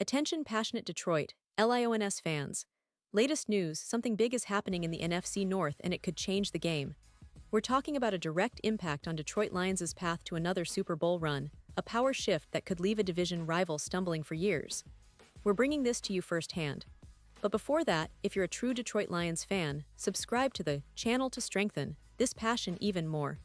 Attention passionate Detroit, Lions fans. Latest news, something big is happening in the NFC North and it could change the game. We're talking about a direct impact on Detroit Lions' path to another Super Bowl run, a power shift that could leave a division rival stumbling for years. We're bringing this to you firsthand. But before that, if you're a true Detroit Lions fan, subscribe to the channel to strengthen this passion even more.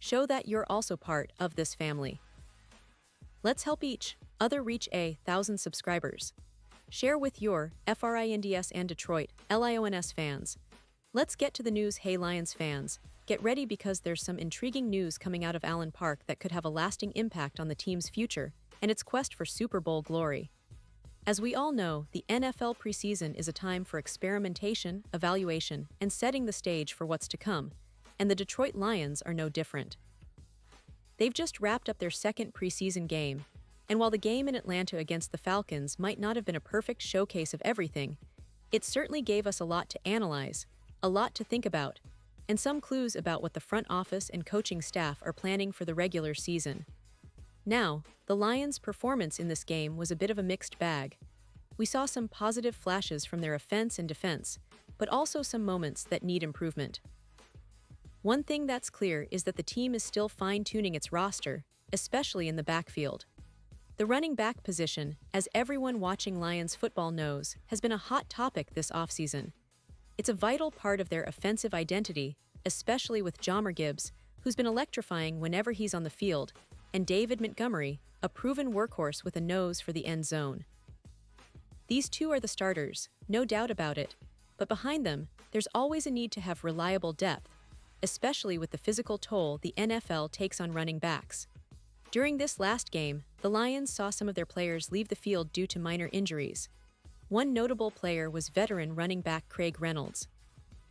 Show that you're also part of this family. Let's help each other reach 1,000 subscribers. Share with your FRINDS and Detroit LIONS fans. Let's get to the news. Hey Lions fans, get ready because there's some intriguing news coming out of Allen Park that could have a lasting impact on the team's future and its quest for Super Bowl glory. As we all know, the NFL preseason is a time for experimentation, evaluation, and setting the stage for what's to come, and the Detroit Lions are no different. They've just wrapped up their second preseason game, and while the game in Atlanta against the Falcons might not have been a perfect showcase of everything, it certainly gave us a lot to analyze, a lot to think about, and some clues about what the front office and coaching staff are planning for the regular season. Now, the Lions' performance in this game was a bit of a mixed bag. We saw some positive flashes from their offense and defense, but also some moments that need improvement. One thing that's clear is that the team is still fine-tuning its roster, especially in the backfield. The running back position, as everyone watching Lions football knows, has been a hot topic this offseason. It's a vital part of their offensive identity, especially with Jahmyr Gibbs, who's been electrifying whenever he's on the field, and David Montgomery, a proven workhorse with a nose for the end zone. These two are the starters, no doubt about it, but behind them, there's always a need to have reliable depth, especially with the physical toll the NFL takes on running backs. During this last game, the Lions saw some of their players leave the field due to minor injuries. One notable player was veteran running back Craig Reynolds.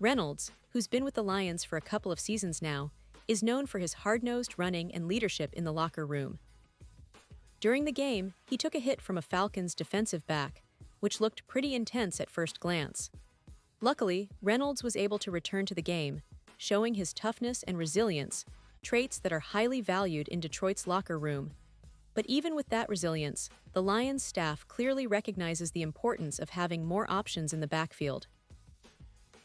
Reynolds, who's been with the Lions for a couple of seasons now, is known for his hard-nosed running and leadership in the locker room. During the game, he took a hit from a Falcons defensive back, which looked pretty intense at first glance. Luckily, Reynolds was able to return to the game, showing his toughness and resilience, traits that are highly valued in Detroit's locker room. But even with that resilience, the Lions staff clearly recognizes the importance of having more options in the backfield.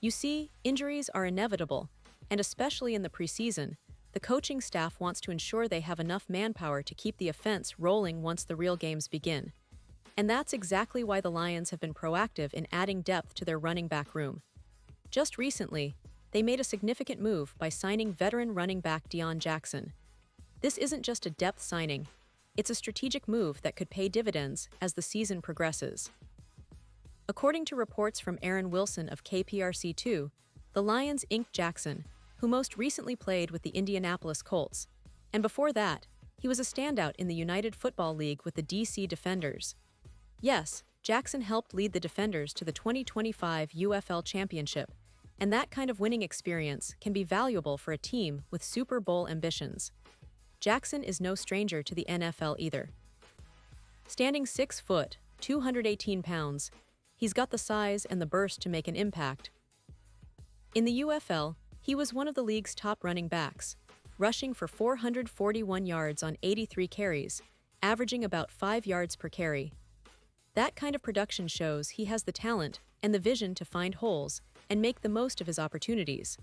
You see, injuries are inevitable, and especially in the preseason, the coaching staff wants to ensure they have enough manpower to keep the offense rolling once the real games begin. And that's exactly why the Lions have been proactive in adding depth to their running back room. Just recently, they made a significant move by signing veteran running back Deon Jackson. This isn't just a depth signing, it's a strategic move that could pay dividends as the season progresses. According to reports from Aaron Wilson of KPRC2, the Lions inked Jackson, who most recently played with the Indianapolis Colts, and before that, he was a standout in the United Football League with the DC Defenders. Yes, Jackson helped lead the Defenders to the 2025 UFL Championship, and that kind of winning experience can be valuable for a team with Super Bowl ambitions. Jackson is no stranger to the NFL either. Standing 6 foot, 218 pounds, he's got the size and the burst to make an impact. In the UFL, he was one of the league's top running backs, rushing for 441 yards on 83 carries, averaging about 5 yards per carry. That kind of production shows he has the talent and the vision to find holes and make the most of his opportunities.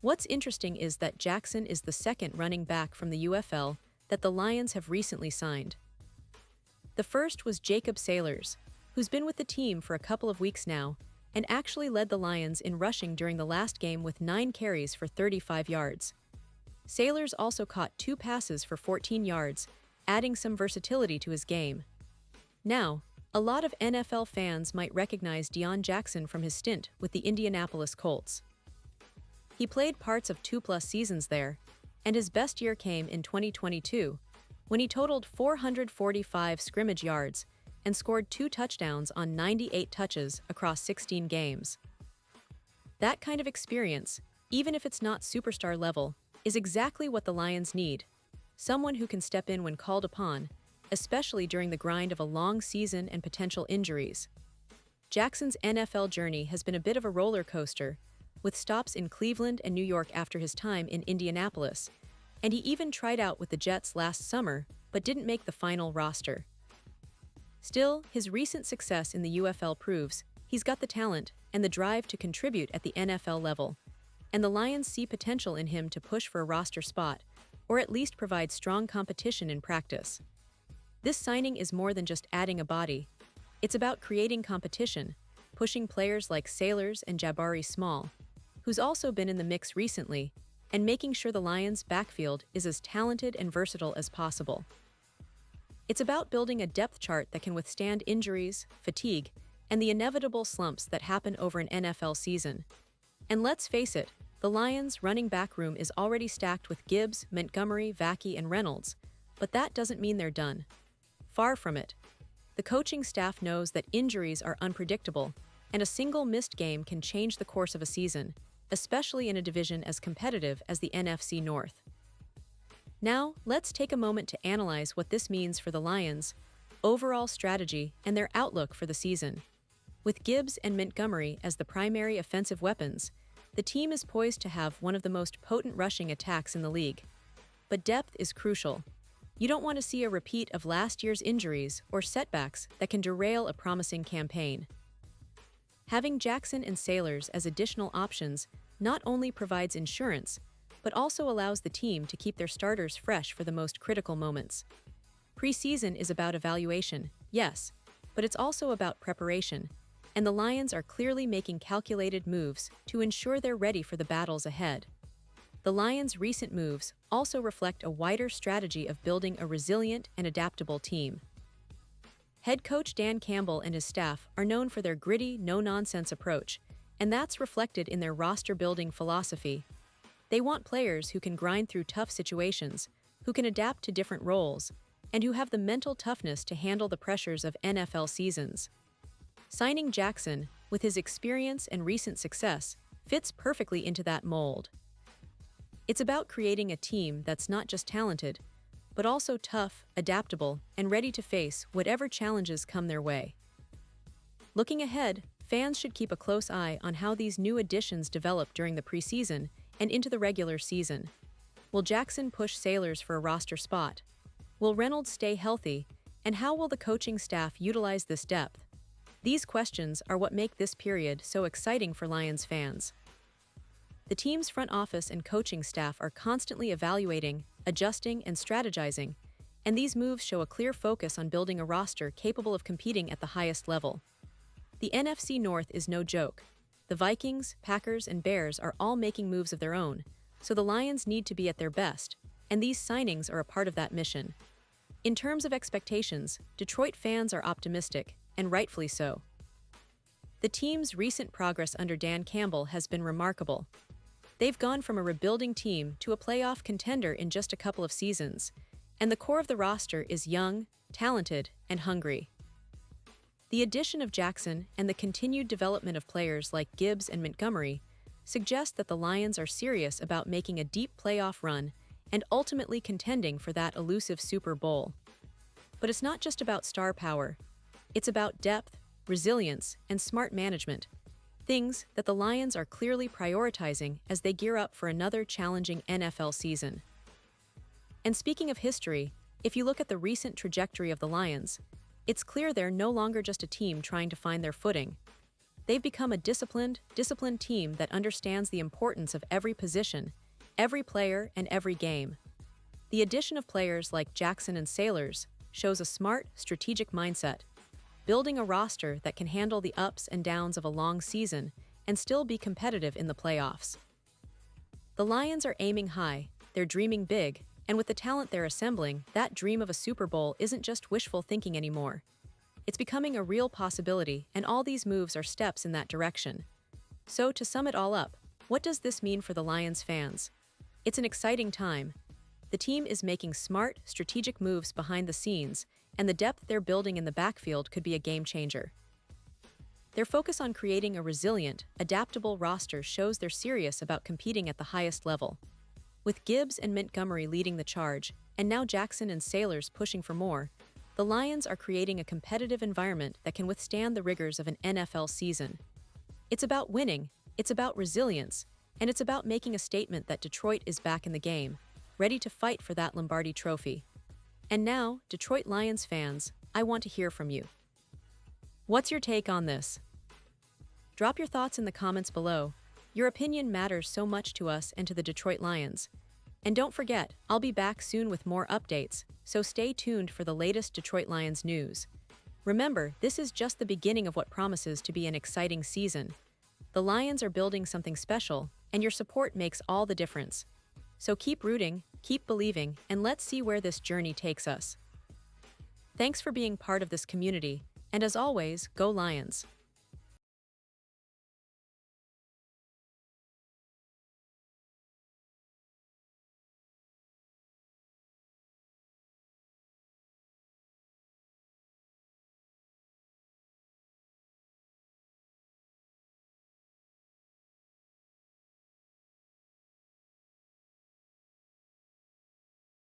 What's interesting is that Jackson is the second running back from the UFL that the Lions have recently signed. The first was Jacob Sailors, who's been with the team for a couple of weeks now and actually led the Lions in rushing during the last game with 9 carries for 35 yards. Sailors also caught 2 passes for 14 yards, adding some versatility to his game. Now, a lot of NFL fans might recognize Deon Jackson from his stint with the Indianapolis Colts. He played parts of 2+ seasons there, and his best year came in 2022, when he totaled 445 scrimmage yards and scored 2 touchdowns on 98 touches across 16 games. That kind of experience, even if it's not superstar level, is exactly what the Lions need. Someone who can step in when called upon, especially during the grind of a long season and potential injuries. Jackson's NFL journey has been a bit of a roller coaster, with stops in Cleveland and New York after his time in Indianapolis, and he even tried out with the Jets last summer but didn't make the final roster. Still, his recent success in the UFL proves he's got the talent and the drive to contribute at the NFL level, and the Lions see potential in him to push for a roster spot, or at least provide strong competition in practice. This signing is more than just adding a body. It's about creating competition, pushing players like Sailors and Jabari Small, who's also been in the mix recently, and making sure the Lions' backfield is as talented and versatile as possible. It's about building a depth chart that can withstand injuries, fatigue, and the inevitable slumps that happen over an NFL season. And let's face it, the Lions' running back room is already stacked with Gibbs, Montgomery, Vackey, and Reynolds, but that doesn't mean they're done. Far from it. The coaching staff knows that injuries are unpredictable, and a single missed game can change the course of a season, especially in a division as competitive as the NFC North. Now, let's take a moment to analyze what this means for the Lions' overall strategy and their outlook for the season. With Gibbs and Montgomery as the primary offensive weapons, the team is poised to have one of the most potent rushing attacks in the league. But depth is crucial. You don't want to see a repeat of last year's injuries or setbacks that can derail a promising campaign. Having Jackson and Sailors as additional options not only provides insurance, but also allows the team to keep their starters fresh for the most critical moments. Preseason is about evaluation, yes, but it's also about preparation, and the Lions are clearly making calculated moves to ensure they're ready for the battles ahead. The Lions' recent moves also reflect a wider strategy of building a resilient and adaptable team. Head coach Dan Campbell and his staff are known for their gritty, no-nonsense approach, and that's reflected in their roster-building philosophy. They want players who can grind through tough situations, who can adapt to different roles, and who have the mental toughness to handle the pressures of NFL seasons. Signing Jackson, with his experience and recent success, fits perfectly into that mold. It's about creating a team that's not just talented, but also tough, adaptable, and ready to face whatever challenges come their way. Looking ahead, fans should keep a close eye on how these new additions develop during the preseason and into the regular season. Will Jackson push Sailors for a roster spot? Will Reynolds stay healthy? And how will the coaching staff utilize this depth? These questions are what make this period so exciting for Lions fans. The team's front office and coaching staff are constantly evaluating, adjusting, and strategizing, and these moves show a clear focus on building a roster capable of competing at the highest level. The NFC North is no joke. The Vikings, Packers, and Bears are all making moves of their own, so the Lions need to be at their best, and these signings are a part of that mission. In terms of expectations, Detroit fans are optimistic, and rightfully so. The team's recent progress under Dan Campbell has been remarkable. They've gone from a rebuilding team to a playoff contender in just a couple of seasons, and the core of the roster is young, talented, and hungry. The addition of Jackson and the continued development of players like Gibbs and Montgomery suggest that the Lions are serious about making a deep playoff run and ultimately contending for that elusive Super Bowl. But it's not just about star power. It's about depth, resilience, and smart management, things that the Lions are clearly prioritizing as they gear up for another challenging NFL season. And speaking of history, if you look at the recent trajectory of the Lions, it's clear they're no longer just a team trying to find their footing. They've become a disciplined team that understands the importance of every position, every player, and every game. The addition of players like Jackson and Sailors shows a smart, strategic mindset, building a roster that can handle the ups and downs of a long season and still be competitive in the playoffs. The Lions are aiming high, they're dreaming big, and with the talent they're assembling, that dream of a Super Bowl isn't just wishful thinking anymore. It's becoming a real possibility, and all these moves are steps in that direction. So, to sum it all up, what does this mean for the Lions fans? It's an exciting time. The team is making smart, strategic moves behind the scenes, and the depth they're building in the backfield could be a game changer. Their focus on creating a resilient, adaptable roster shows they're serious about competing at the highest level. With Gibbs and Montgomery leading the charge, and now Jackson and Sailors pushing for more, the Lions are creating a competitive environment that can withstand the rigors of an NFL season. It's about winning, it's about resilience, and it's about making a statement that Detroit is back in the game, ready to fight for that Lombardi trophy. And now, Detroit Lions fans, I want to hear from you. What's your take on this? Drop your thoughts in the comments below. Your opinion matters so much to us and to the Detroit Lions. And don't forget, I'll be back soon with more updates, so stay tuned for the latest Detroit Lions news. Remember, this is just the beginning of what promises to be an exciting season. The Lions are building something special, and your support makes all the difference. So keep rooting, keep believing, and let's see where this journey takes us. Thanks for being part of this community, and as always, go Lions!